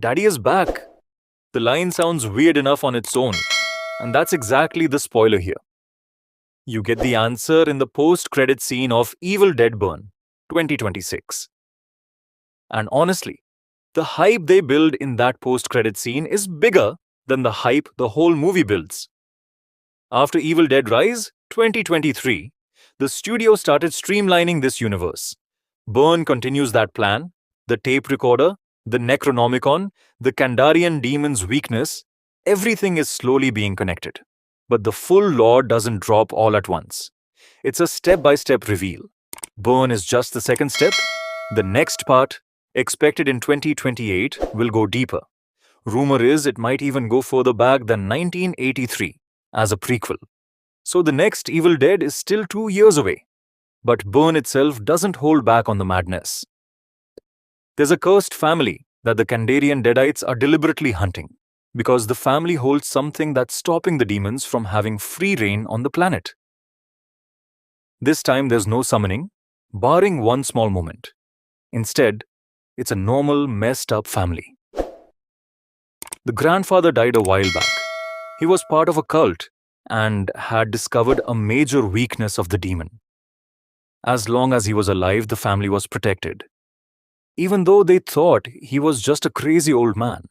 Daddy is back. The line sounds weird enough on its own, and that's exactly the spoiler here. You get the answer in the post-credit scene of Evil Dead Burn 2026. And honestly, the hype they build in that post-credit scene is bigger than the hype the whole movie builds. After Evil Dead Rise 2023, the studio started streamlining this universe. Burn continues that plan. The tape recorder, the Necronomicon, the Kandarian demon's weakness, everything is slowly being connected. But the full lore doesn't drop all at once. It's a step-by-step reveal. Burn is just the second step. The next part, expected in 2028, will go deeper. Rumor is it might even go further back than 1983 as a prequel. So the next Evil Dead is still 2 years away. But Burn itself doesn't hold back on the madness. There's a cursed family that the Kandarian Deadites are deliberately hunting, because the family holds something that's stopping the demons from having free reign on the planet. This time there's no summoning, barring one small moment. Instead, it's a normal, messed up family. The grandfather died a while back. He was part of a cult and had discovered a major weakness of the demon. As long as he was alive, the family was protected, even though they thought he was just a crazy old man.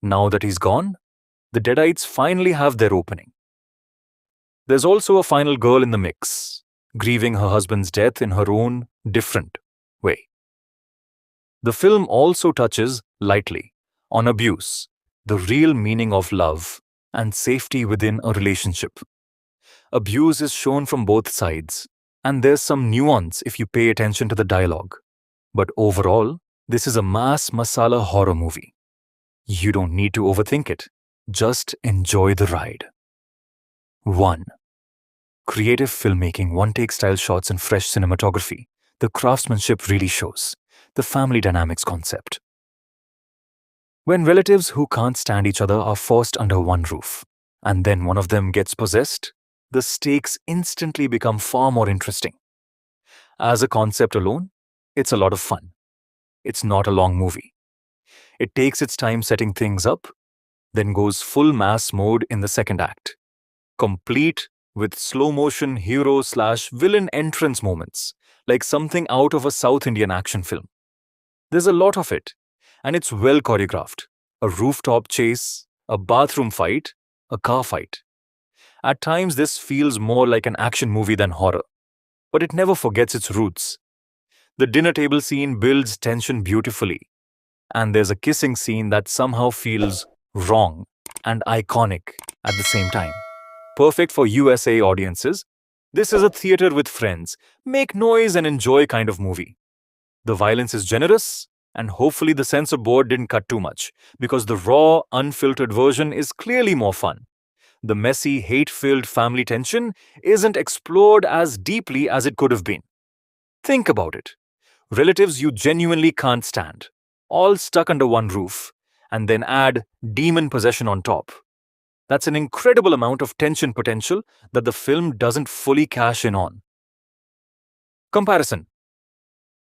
Now that he's gone, the Deadites finally have their opening. There's also a final girl in the mix, grieving her husband's death in her own, different way. The film also touches, lightly, on abuse, the real meaning of love, and safety within a relationship. Abuse is shown from both sides, and there's some nuance if you pay attention to the dialogue. But overall, this is a mass masala horror movie. You don't need to overthink it. Just enjoy the ride. 1. Creative filmmaking, one-take style shots and fresh cinematography. The craftsmanship really shows. The family dynamics concept. When relatives who can't stand each other are forced under one roof, and then one of them gets possessed, the stakes instantly become far more interesting. As a concept alone, it's a lot of fun. It's not a long movie. It takes its time setting things up, then goes full mass mode in the second act, complete with slow-motion hero/villain entrance moments, like something out of a South Indian action film. There's a lot of it, and it's well choreographed. A rooftop chase, a bathroom fight, a car fight. At times this feels more like an action movie than horror, but it never forgets its roots. The dinner table scene builds tension beautifully, and there's a kissing scene that somehow feels wrong and iconic at the same time. Perfect for USA audiences. This is a theater with friends, make noise and enjoy kind of movie. The violence is generous, and hopefully the censor board didn't cut too much, because the raw, unfiltered version is clearly more fun. The messy, hate-filled family tension isn't explored as deeply as it could have been. Think about it. Relatives you genuinely can't stand, all stuck under one roof, and then add demon possession on top. That's an incredible amount of tension potential that the film doesn't fully cash in on. Comparison.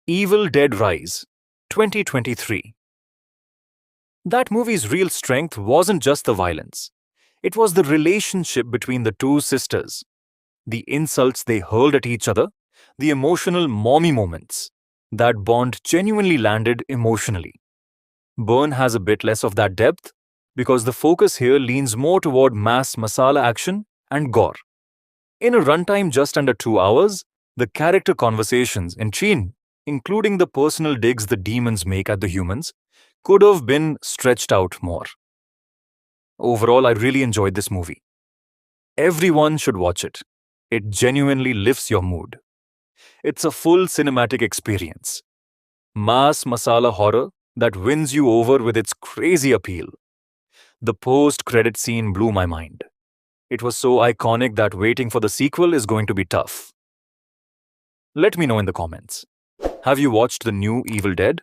Evil Dead Rise 2023. That movie's real strength wasn't just the violence. It was the relationship between the two sisters, the insults they hurled at each other, the emotional mommy moments. That bond genuinely landed emotionally. Burn has a bit less of that depth because the focus here leans more toward mass masala action and gore. In a runtime just under 2 hours, the character conversations in Chin, including the personal digs the demons make at the humans, could have been stretched out more. Overall, I really enjoyed this movie. Everyone should watch it. It genuinely lifts your mood. It's a full cinematic experience. Mass masala horror that wins you over with its crazy appeal. The post-credit scene blew my mind. It was so iconic that waiting for the sequel is going to be tough. Let me know in the comments. Have you watched the new Evil Dead?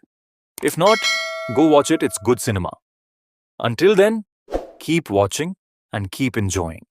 If not, go watch it, it's good cinema. Until then, keep watching and keep enjoying.